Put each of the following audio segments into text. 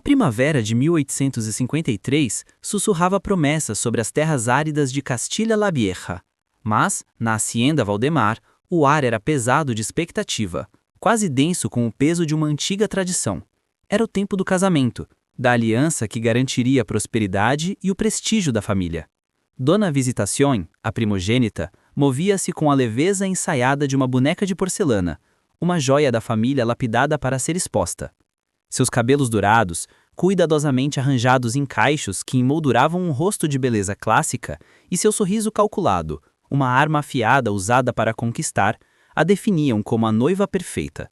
primavera de 1853 sussurrava promessas sobre as terras áridas de Castilha la Vieja. Mas, na Hacienda Valdemar, o ar era pesado de expectativa, quase denso com o peso de uma antiga tradição. Era o tempo do casamento, da aliança que garantiria a prosperidade e o prestígio da família. Dona Visitación, a primogênita, movia-se com a leveza ensaiada de uma boneca de porcelana, uma joia da família lapidada para ser exposta. Seus cabelos dourados, cuidadosamente arranjados em caixos que emolduravam um rosto de beleza clássica, e seu sorriso calculado, uma arma afiada usada para conquistar, a definiam como a noiva perfeita.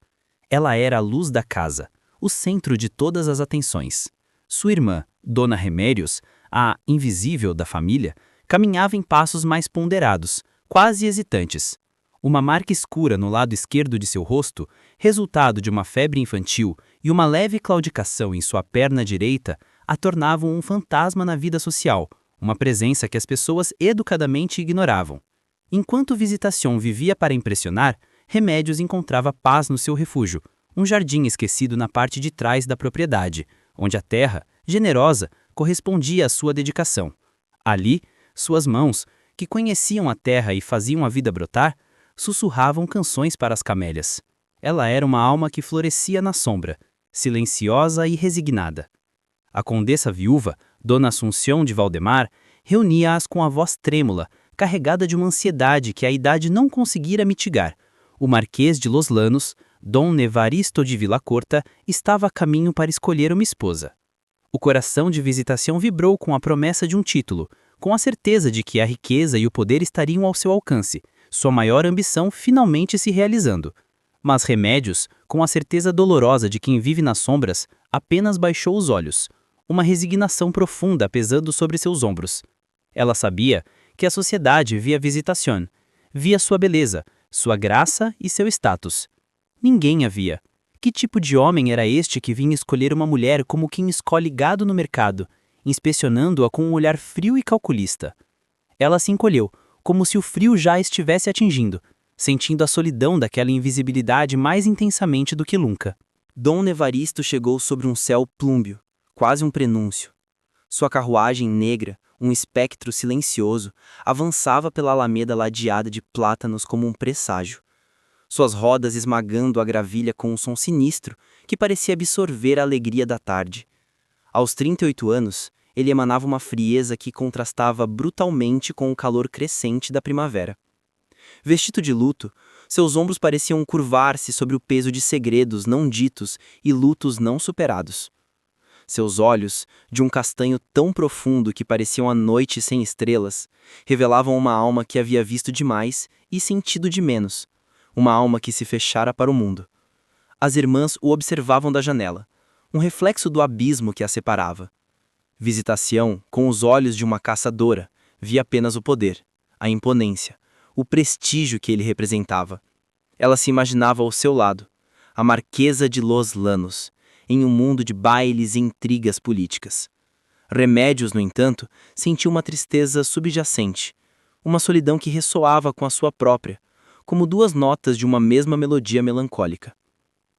Ela era a luz da casa, o centro de todas as atenções. Sua irmã, Dona Remédios, a invisível da família, caminhava em passos mais ponderados, quase hesitantes. Uma marca escura no lado esquerdo de seu rosto, resultado de uma febre infantil, e uma leve claudicação em sua perna direita a tornavam um fantasma na vida social, uma presença que as pessoas educadamente ignoravam. Enquanto Visitación vivia para impressionar, Remédios encontrava paz no seu refúgio, um jardim esquecido na parte de trás da propriedade, onde a terra, generosa, correspondia à sua dedicação. Ali, suas mãos, que conheciam a terra e faziam a vida brotar, sussurravam canções para as camélias. Ela era uma alma que florescia na sombra, silenciosa e resignada. A condessa viúva, Dona Assunção de Valdemar, reunia-as com a voz trêmula, carregada de uma ansiedade que a idade não conseguira mitigar. O Marquês de Los Llanos, Dom Evaristo de Villacorta, estava a caminho para escolher uma esposa. O coração de Visitación vibrou com a promessa de um título, com a certeza de que a riqueza e o poder estariam ao seu alcance, sua maior ambição finalmente se realizando. Mas Remédios, com a certeza dolorosa de quem vive nas sombras, apenas baixou os olhos, uma resignação profunda pesando sobre seus ombros. Ela sabia que a sociedade via Visitación, via sua beleza, sua graça e seu status. Ninguém a via. Que tipo de homem era este que vinha escolher uma mulher como quem escolhe gado no mercado, inspecionando-a com um olhar frio e calculista? Ela se encolheu, como se o frio já a estivesse atingindo, sentindo a solidão daquela invisibilidade mais intensamente do que nunca. Dom Evaristo chegou sobre um céu plúmbeo, quase um prenúncio. Sua carruagem negra, um espectro silencioso, avançava pela alameda ladeada de plátanos como um presságio. Suas rodas esmagando a gravilha com um som sinistro que parecia absorver a alegria da tarde. Aos 38 anos, ele emanava uma frieza que contrastava brutalmente com o calor crescente da primavera. Vestido de luto, seus ombros pareciam curvar-se sobre o peso de segredos não ditos e lutos não superados. Seus olhos, de um castanho tão profundo que pareciam a noite sem estrelas, revelavam uma alma que havia visto demais e sentido de menos, uma alma que se fechara para o mundo. As irmãs o observavam da janela, um reflexo do abismo que a separava. Visitación, com os olhos de uma caçadora, via apenas o poder, a imponência, o prestígio que ele representava. Ela se imaginava ao seu lado, a Marquesa de Los Llanos, em um mundo de bailes e intrigas políticas. Remédios, no entanto, sentiu uma tristeza subjacente, uma solidão que ressoava com a sua própria, como duas notas de uma mesma melodia melancólica.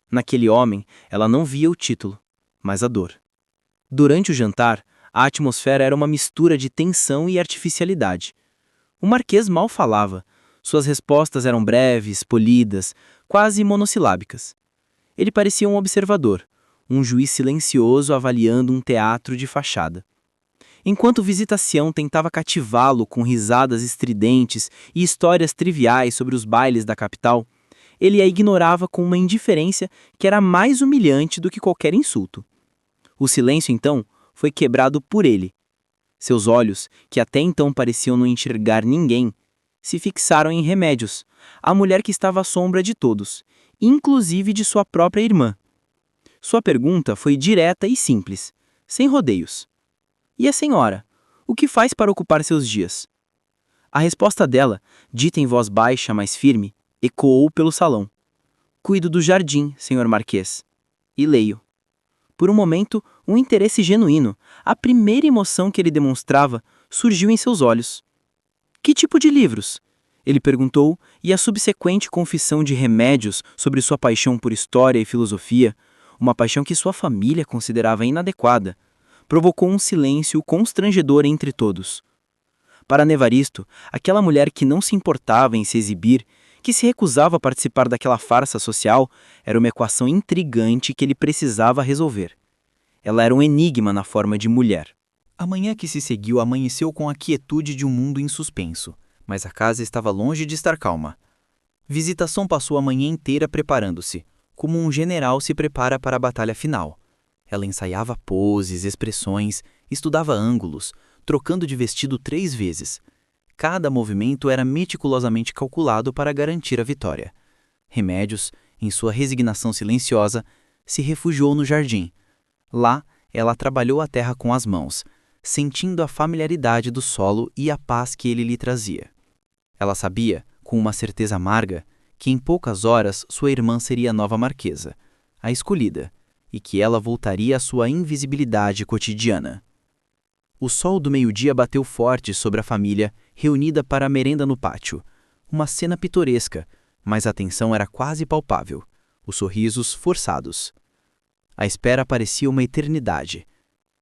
Naquele homem, ela não via o título, mas a dor. Durante o jantar, a atmosfera era uma mistura de tensão e artificialidade. O Marquês mal falava. Suas respostas eram breves, polidas, quase monossilábicas. Ele parecia um observador, um juiz silencioso avaliando um teatro de fachada. Enquanto Visitación tentava cativá-lo com risadas estridentes e histórias triviais sobre os bailes da capital, ele a ignorava com uma indiferença que era mais humilhante do que qualquer insulto. O silêncio, então, foi quebrado por ele. Seus olhos, que até então pareciam não enxergar ninguém, se fixaram em Remédios, a mulher que estava à sombra de todos, inclusive de sua própria irmã. Sua pergunta foi direta e simples, sem rodeios. E a senhora? O que faz para ocupar seus dias? A resposta dela, dita em voz baixa, mas firme, ecoou pelo salão. Cuido do jardim, senhor Marquês. E leio. Por um momento, um interesse genuíno, a primeira emoção que ele demonstrava, surgiu em seus olhos. Que tipo de livros? Ele perguntou, e a subsequente confissão de Remédios sobre sua paixão por história e filosofia, uma paixão que sua família considerava inadequada, provocou um silêncio constrangedor entre todos. Para Nevaristo, aquela mulher que não se importava em se exibir, que se recusava a participar daquela farsa social, era uma equação intrigante que ele precisava resolver. Ela era um enigma na forma de mulher. A manhã que se seguiu amanheceu com a quietude de um mundo em suspenso, mas a casa estava longe de estar calma. Visitação passou a manhã inteira preparando-se, como um general se prepara para a batalha final. Ela ensaiava poses, expressões, estudava ângulos, trocando de vestido 3 vezes. Cada movimento era meticulosamente calculado para garantir a vitória. Remédios, em sua resignação silenciosa, se refugiou no jardim. Lá, ela trabalhou a terra com as mãos, sentindo a familiaridade do solo e a paz que ele lhe trazia. Ela sabia, com uma certeza amarga, que em poucas horas sua irmã seria a nova marquesa, a escolhida, e que ela voltaria à sua invisibilidade cotidiana. O sol do meio-dia bateu forte sobre a família, reunida para a merenda no pátio. Uma cena pitoresca, mas a tensão era quase palpável, os sorrisos forçados. A espera parecia uma eternidade.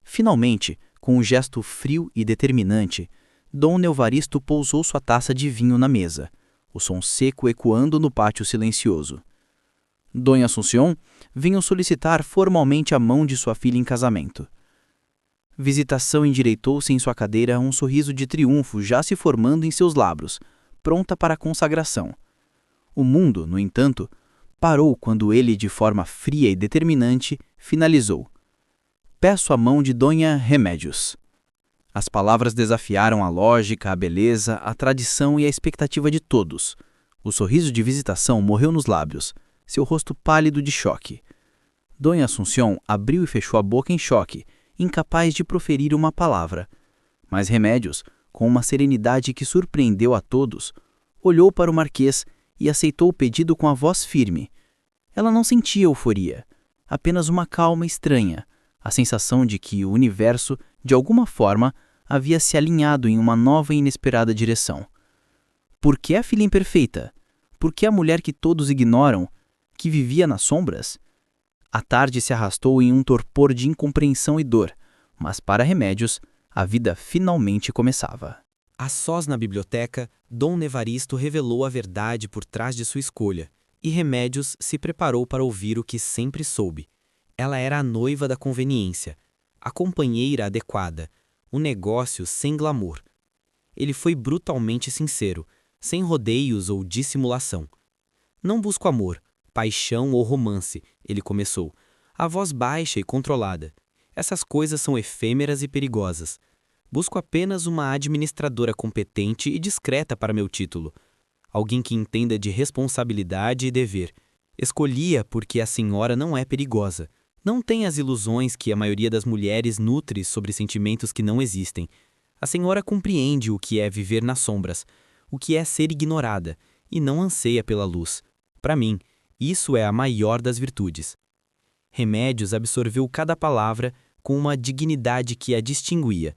Finalmente, com um gesto frio e determinante, Dom Evaristo pousou sua taça de vinho na mesa, o som seco ecoando no pátio silencioso. Dona Assunção vinha solicitar formalmente a mão de sua filha em casamento. Visitação endireitou-se em sua cadeira, um sorriso de triunfo já se formando em seus lábios, pronta para a consagração. O mundo, no entanto, parou quando ele, de forma fria e determinante, finalizou: "Peço a mão de Dona Remédios." As palavras desafiaram a lógica, a beleza, a tradição e a expectativa de todos. O sorriso de visitação morreu nos lábios, seu rosto pálido de choque. Dona Assunção abriu e fechou a boca em choque, incapaz de proferir uma palavra. Mas Remédios, com uma serenidade que surpreendeu a todos, olhou para o marquês e aceitou o pedido com a voz firme. Ela não sentia euforia, apenas uma calma estranha, a sensação de que o universo, de alguma forma, havia se alinhado em uma nova e inesperada direção. Por que a filha imperfeita? Por que a mulher que todos ignoram, que vivia nas sombras? A tarde se arrastou em um torpor de incompreensão e dor, mas para Remédios, a vida finalmente começava. A sós na biblioteca, Dom Evaristo revelou a verdade por trás de sua escolha, e Remédios se preparou para ouvir o que sempre soube. Ela era a noiva da conveniência, a companheira adequada, um negócio sem glamour. Ele foi brutalmente sincero, sem rodeios ou dissimulação. "Não busco amor, paixão ou romance", ele começou, a voz baixa e controlada. "Essas coisas são efêmeras e perigosas. Busco apenas uma administradora competente e discreta para meu título. Alguém que entenda de responsabilidade e dever. Escolhi-a porque a senhora não é perigosa. Não tem as ilusões que a maioria das mulheres nutre sobre sentimentos que não existem. A senhora compreende o que é viver nas sombras, o que é ser ignorada, e não anseia pela luz. Para mim, isso é a maior das virtudes." Remédios absorveu cada palavra com uma dignidade que a distinguia.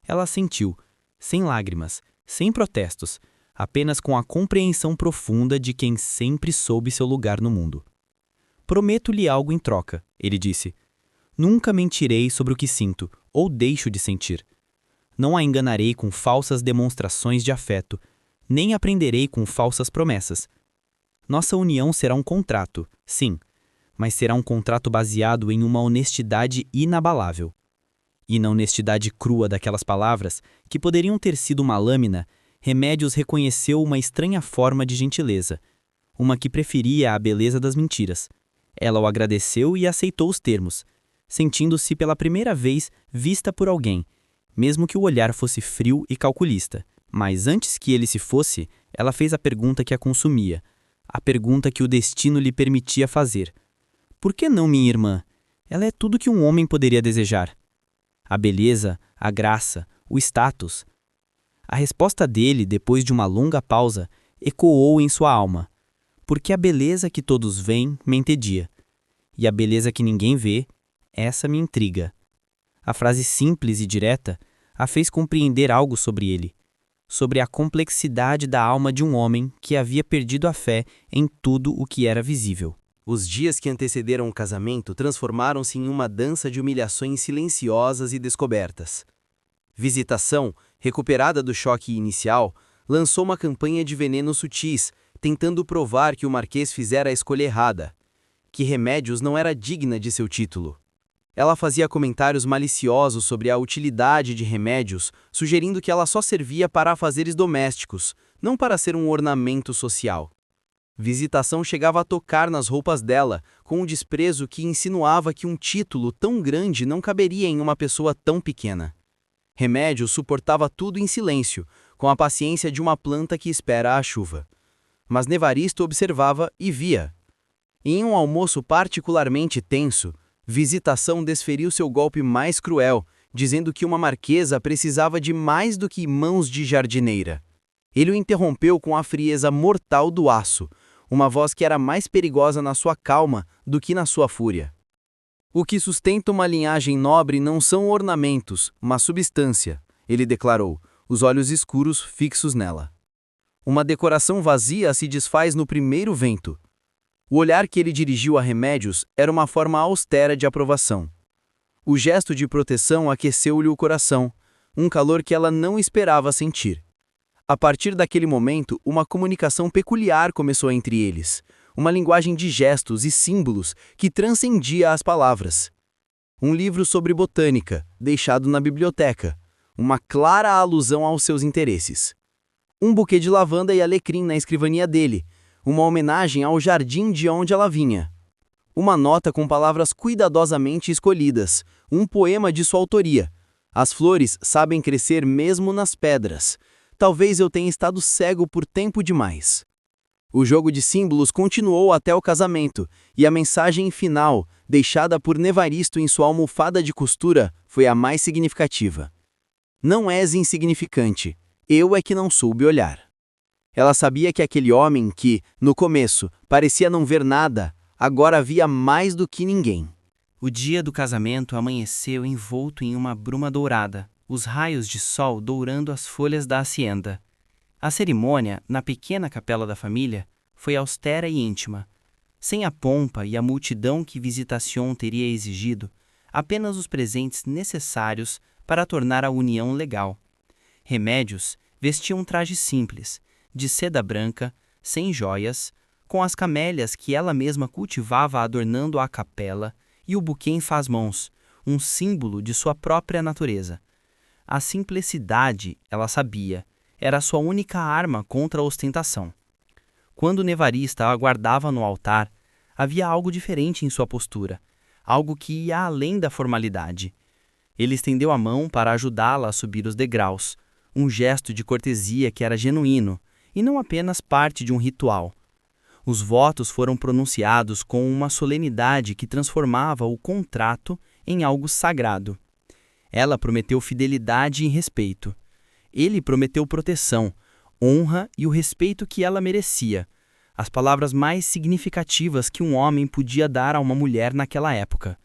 Ela sentiu, sem lágrimas, sem protestos, apenas com a compreensão profunda de quem sempre soube seu lugar no mundo. "Prometo-lhe algo em troca", ele disse. "Nunca mentirei sobre o que sinto, ou deixo de sentir. Não a enganarei com falsas demonstrações de afeto, nem a prenderei com falsas promessas. Nossa união será um contrato, sim, mas será um contrato baseado em uma honestidade inabalável." E na honestidade crua daquelas palavras, que poderiam ter sido uma lâmina, Remédios reconheceu uma estranha forma de gentileza, uma que preferia a beleza das mentiras. Ela o agradeceu e aceitou os termos, sentindo-se pela primeira vez vista por alguém, mesmo que o olhar fosse frio e calculista. Mas antes que ele se fosse, ela fez a pergunta que a consumia, a pergunta que o destino lhe permitia fazer. "Por que não minha irmã? Ela é tudo que um homem poderia desejar. A beleza, a graça, o status." A resposta dele, depois de uma longa pausa, ecoou em sua alma. "Porque a beleza que todos veem me entedia. E a beleza que ninguém vê, essa me intriga." A frase simples e direta a fez compreender algo sobre ele, sobre a complexidade da alma de um homem que havia perdido a fé em tudo o que era visível. Os dias que antecederam o casamento transformaram-se em uma dança de humilhações silenciosas e descobertas. Visitação, recuperada do choque inicial, lançou uma campanha de venenos sutis, tentando provar que o Marquês fizera a escolha errada, que Remédios não era digna de seu título. Ela fazia comentários maliciosos sobre a utilidade de Remédios, sugerindo que ela só servia para afazeres domésticos, não para ser um ornamento social. Visitação chegava a tocar nas roupas dela, com um desprezo que insinuava que um título tão grande não caberia em uma pessoa tão pequena. Remédios suportava tudo em silêncio, com a paciência de uma planta que espera a chuva. Mas Nevaristo observava e via. Em um almoço particularmente tenso, Visitação desferiu seu golpe mais cruel, dizendo que uma marquesa precisava de mais do que mãos de jardineira. Ele o interrompeu com a frieza mortal do aço, uma voz que era mais perigosa na sua calma do que na sua fúria. O que sustenta uma linhagem nobre não são ornamentos, mas substância, ele declarou, os olhos escuros fixos nela. Uma decoração vazia se desfaz no primeiro vento. O olhar que ele dirigiu a Remédios era uma forma austera de aprovação. O gesto de proteção aqueceu-lhe o coração, um calor que ela não esperava sentir. A partir daquele momento, uma comunicação peculiar começou entre eles, uma linguagem de gestos e símbolos que transcendia as palavras. Um livro sobre botânica, deixado na biblioteca, uma clara alusão aos seus interesses. Um buquê de lavanda e alecrim na escrivania dele, uma homenagem ao jardim de onde ela vinha. Uma nota com palavras cuidadosamente escolhidas, um poema de sua autoria. As flores sabem crescer mesmo nas pedras. Talvez eu tenha estado cego por tempo demais. O jogo de símbolos continuou até o casamento, e a mensagem final, deixada por Nevaristo em sua almofada de costura, foi a mais significativa. Não és insignificante, eu é que não soube olhar. Ela sabia que aquele homem que, no começo, parecia não ver nada, agora via mais do que ninguém. O dia do casamento amanheceu envolto em uma bruma dourada, os raios de sol dourando as folhas da hacienda. A cerimônia, na pequena capela da família, foi austera e íntima. Sem a pompa e a multidão que Visitación teria exigido, apenas os presentes necessários para tornar a união legal. Remédios vestia um traje simples, de seda branca, sem joias, com as camélias que ela mesma cultivava adornando a capela e o buquê em faz-mãos, um símbolo de sua própria natureza. A simplicidade, ela sabia, era sua única arma contra a ostentação. Quando Nevarista a aguardava no altar, havia algo diferente em sua postura, algo que ia além da formalidade. Ele estendeu a mão para ajudá-la a subir os degraus, um gesto de cortesia que era genuíno, e não apenas parte de um ritual. Os votos foram pronunciados com uma solenidade que transformava o contrato em algo sagrado. Ela prometeu fidelidade e respeito. Ele prometeu proteção, honra e o respeito que ela merecia, as palavras mais significativas que um homem podia dar a uma mulher naquela época.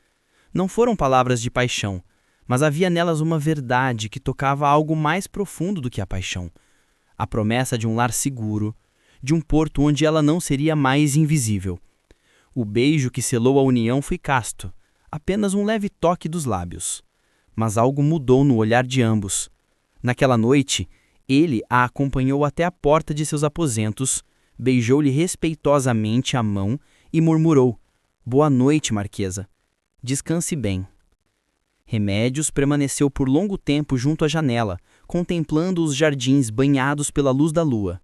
Não foram palavras de paixão, mas havia nelas uma verdade que tocava algo mais profundo do que a paixão. A promessa de um lar seguro, de um porto onde ela não seria mais invisível. O beijo que selou a união foi casto, apenas um leve toque dos lábios. Mas algo mudou no olhar de ambos. Naquela noite, ele a acompanhou até a porta de seus aposentos, beijou-lhe respeitosamente a mão e murmurou: "Boa noite, Marquesa. Descanse bem." Remédios permaneceu por longo tempo junto à janela, contemplando os jardins banhados pela luz da lua.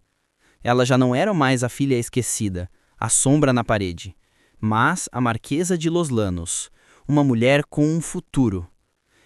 Ela já não era mais a filha esquecida, a sombra na parede, mas a Marquesa de Los Llanos, uma mulher com um futuro.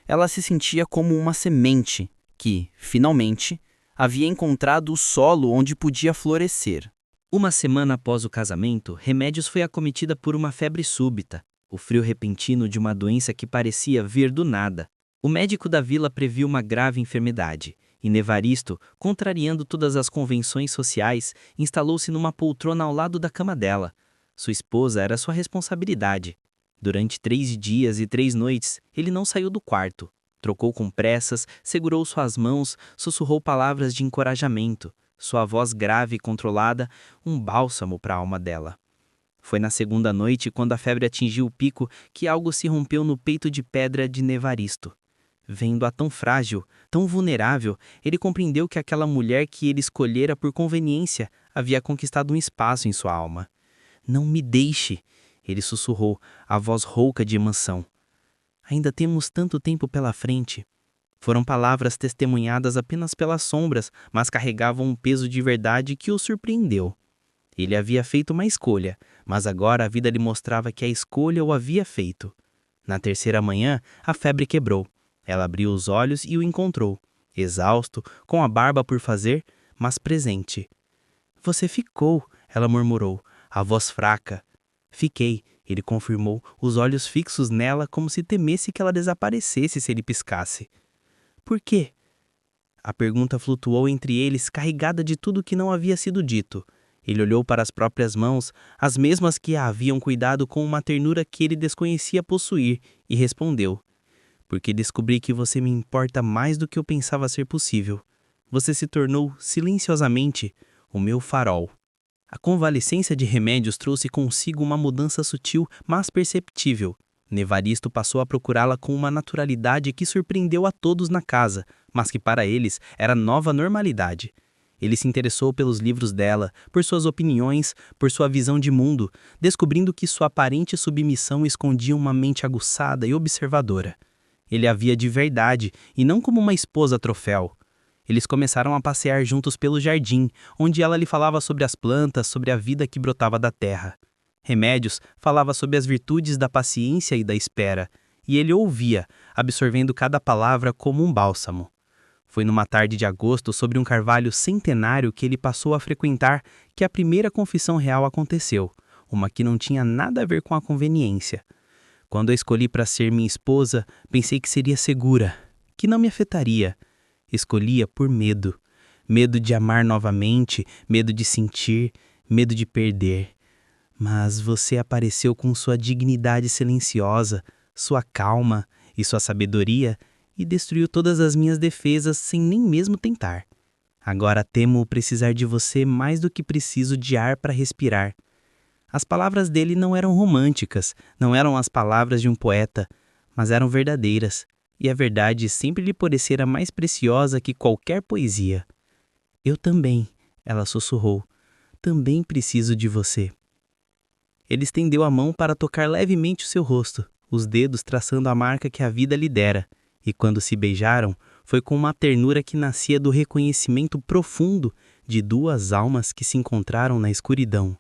Ela se sentia como uma semente que, finalmente, havia encontrado o solo onde podia florescer. Uma semana após o casamento, Remédios foi acometida por uma febre súbita, o frio repentino de uma doença que parecia vir do nada. O médico da vila previu uma grave enfermidade, e Nevaristo, contrariando todas as convenções sociais, instalou-se numa poltrona ao lado da cama dela. Sua esposa era sua responsabilidade. Durante 3 dias e 3 noites, ele não saiu do quarto. Trocou com pressas, segurou suas mãos, sussurrou palavras de encorajamento. Sua voz grave e controlada, um bálsamo para a alma dela. Foi na segunda noite, quando a febre atingiu o pico, que algo se rompeu no peito de pedra de Nevaristo. Vendo-a tão frágil, tão vulnerável, ele compreendeu que aquela mulher que ele escolhera por conveniência havia conquistado um espaço em sua alma. "Não me deixe", ele sussurrou, a voz rouca de emoção. "Ainda temos tanto tempo pela frente." Foram palavras testemunhadas apenas pelas sombras, mas carregavam um peso de verdade que o surpreendeu. Ele havia feito uma escolha, mas agora a vida lhe mostrava que a escolha o havia feito. Na terceira manhã, a febre quebrou. Ela abriu os olhos e o encontrou, exausto, com a barba por fazer, mas presente. "Você ficou", ela murmurou, a voz fraca. "Fiquei", ele confirmou, os olhos fixos nela como se temesse que ela desaparecesse se ele piscasse. "Por quê?" A pergunta flutuou entre eles, carregada de tudo que não havia sido dito. Ele olhou para as próprias mãos, as mesmas que a haviam cuidado com uma ternura que ele desconhecia possuir, e respondeu: "Porque descobri que você me importa mais do que eu pensava ser possível. Você se tornou, silenciosamente, o meu farol." A convalescência de Remédios trouxe consigo uma mudança sutil, mas perceptível. Nevaristo passou a procurá-la com uma naturalidade que surpreendeu a todos na casa, mas que para eles era nova normalidade. Ele se interessou pelos livros dela, por suas opiniões, por sua visão de mundo, descobrindo que sua aparente submissão escondia uma mente aguçada e observadora. Ele a via de verdade, e não como uma esposa troféu. Eles começaram a passear juntos pelo jardim, onde ela lhe falava sobre as plantas, sobre a vida que brotava da terra. Remédios falava sobre as virtudes da paciência e da espera, e ele ouvia, absorvendo cada palavra como um bálsamo. Foi numa tarde de agosto, sobre um carvalho centenário que ele passou a frequentar, que a primeira confissão real aconteceu, uma que não tinha nada a ver com a conveniência. "Quando a escolhi para ser minha esposa, pensei que seria segura, que não me afetaria. Escolhi-a por medo. Medo de amar novamente, medo de sentir, medo de perder. Mas você apareceu com sua dignidade silenciosa, sua calma e sua sabedoria, e destruiu todas as minhas defesas sem nem mesmo tentar. Agora temo precisar de você mais do que preciso de ar para respirar." As palavras dele não eram românticas, não eram as palavras de um poeta, mas eram verdadeiras, e a verdade sempre lhe parecera mais preciosa que qualquer poesia. "Eu também", ela sussurrou, "também preciso de você." Ele estendeu a mão para tocar levemente o seu rosto, os dedos traçando a marca que a vida lhe dera, e quando se beijaram, foi com uma ternura que nascia do reconhecimento profundo de duas almas que se encontraram na escuridão.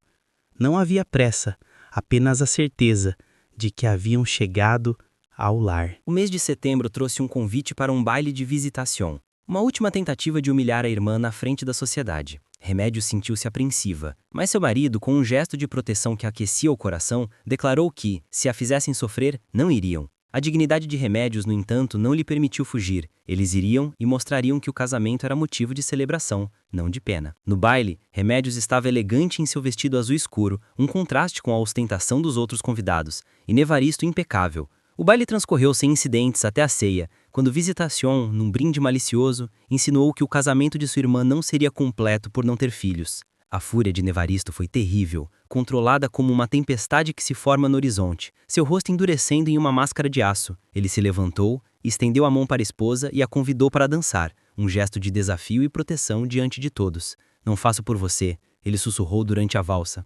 Não havia pressa, apenas a certeza de que haviam chegado ao lar. O mês de setembro trouxe um convite para um baile de visitação, uma última tentativa de humilhar a irmã na frente da sociedade. Remédios sentiu-se apreensiva, mas seu marido, com um gesto de proteção que aquecia o coração, declarou que, se a fizessem sofrer, não iriam. A dignidade de Remédios, no entanto, não lhe permitiu fugir. Eles iriam e mostrariam que o casamento era motivo de celebração, não de pena. No baile, Remédios estava elegante em seu vestido azul escuro, um contraste com a ostentação dos outros convidados, e Nevaristo impecável. O baile transcorreu sem incidentes até a ceia, quando Visitación, num brinde malicioso, insinuou que o casamento de sua irmã não seria completo por não ter filhos. A fúria de Nevaristo foi terrível, controlada como uma tempestade que se forma no horizonte, seu rosto endurecendo em uma máscara de aço. Ele se levantou, estendeu a mão para a esposa e a convidou para dançar, um gesto de desafio e proteção diante de todos. "Não faço por você", ele sussurrou durante a valsa.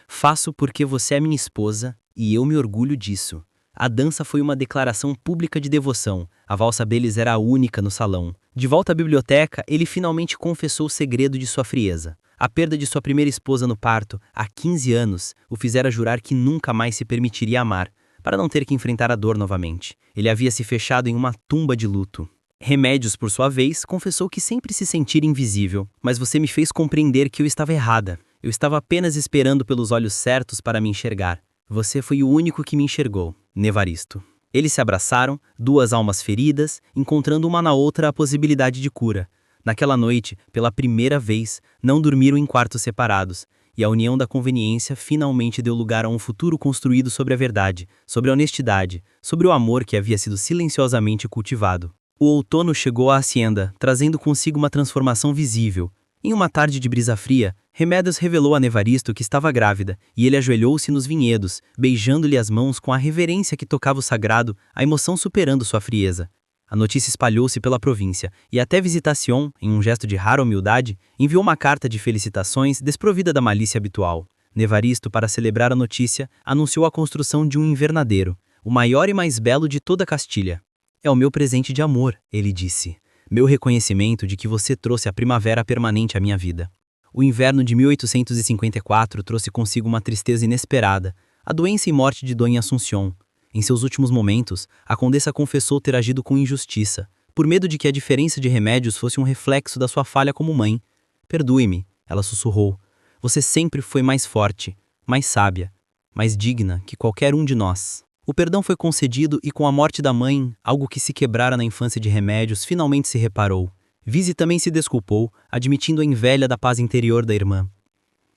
"Faço porque você é minha esposa e eu me orgulho disso." A dança foi uma declaração pública de devoção. A valsa deles era a única no salão. De volta à biblioteca, ele finalmente confessou o segredo de sua frieza. A perda de sua primeira esposa no parto, há 15 anos, o fizera jurar que nunca mais se permitiria amar, para não ter que enfrentar a dor novamente. Ele havia se fechado em uma tumba de luto. Remédios, por sua vez, confessou que sempre se sentira invisível. "Mas você me fez compreender que eu estava errada. Eu estava apenas esperando pelos olhos certos para me enxergar. Você foi o único que me enxergou." Nevaristo. Eles se abraçaram, duas almas feridas, encontrando uma na outra a possibilidade de cura. Naquela noite, pela primeira vez, não dormiram em quartos separados, e a união da conveniência finalmente deu lugar a um futuro construído sobre a verdade, sobre a honestidade, sobre o amor que havia sido silenciosamente cultivado. O outono chegou à hacienda, trazendo consigo uma transformação visível. Em uma tarde de brisa fria, Remédios revelou a Nevaristo que estava grávida, e ele ajoelhou-se nos vinhedos, beijando-lhe as mãos com a reverência que tocava o sagrado, a emoção superando sua frieza. A notícia espalhou-se pela província, e até Visitación, em um gesto de rara humildade, enviou uma carta de felicitações desprovida da malícia habitual. Nevaristo, para celebrar a notícia, anunciou a construção de um invernadeiro, o maior e mais belo de toda Castilha. É o meu presente de amor, ele disse. Meu reconhecimento de que você trouxe a primavera permanente à minha vida. O inverno de 1854 trouxe consigo uma tristeza inesperada, a doença e morte de Dona Assunción. Em seus últimos momentos, a condessa confessou ter agido com injustiça, por medo de que a diferença de remédios fosse um reflexo da sua falha como mãe. Perdoe-me, ela sussurrou. Você sempre foi mais forte, mais sábia, mais digna que qualquer um de nós. O perdão foi concedido e com a morte da mãe, algo que se quebrara na infância de Remédios finalmente se reparou. Vise também se desculpou, admitindo a inveja da paz interior da irmã.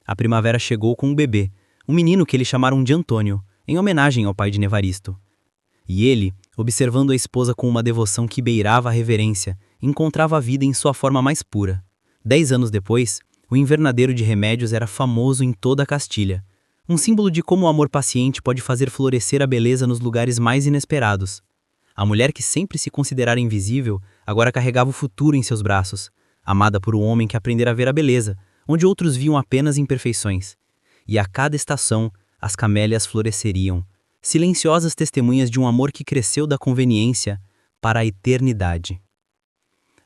A primavera chegou com um bebê, um menino que eles chamaram de Antônio, em homenagem ao pai de Nevaristo. E ele, observando a esposa com uma devoção que beirava a reverência, encontrava a vida em sua forma mais pura. 10 anos depois, o invernadeiro de Remédios era famoso em toda a Castilha, um símbolo de como o amor paciente pode fazer florescer a beleza nos lugares mais inesperados. A mulher que sempre se considerara invisível, agora carregava o futuro em seus braços, amada por um homem que aprendera a ver a beleza, onde outros viam apenas imperfeições. E a cada estação, as camélias floresceriam, silenciosas testemunhas de um amor que cresceu da conveniência para a eternidade.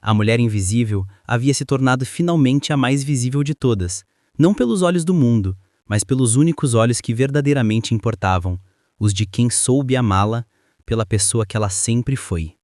A mulher invisível havia se tornado finalmente a mais visível de todas, não pelos olhos do mundo, mas pelos únicos olhos que verdadeiramente importavam, os de quem soube amá-la pela pessoa que ela sempre foi.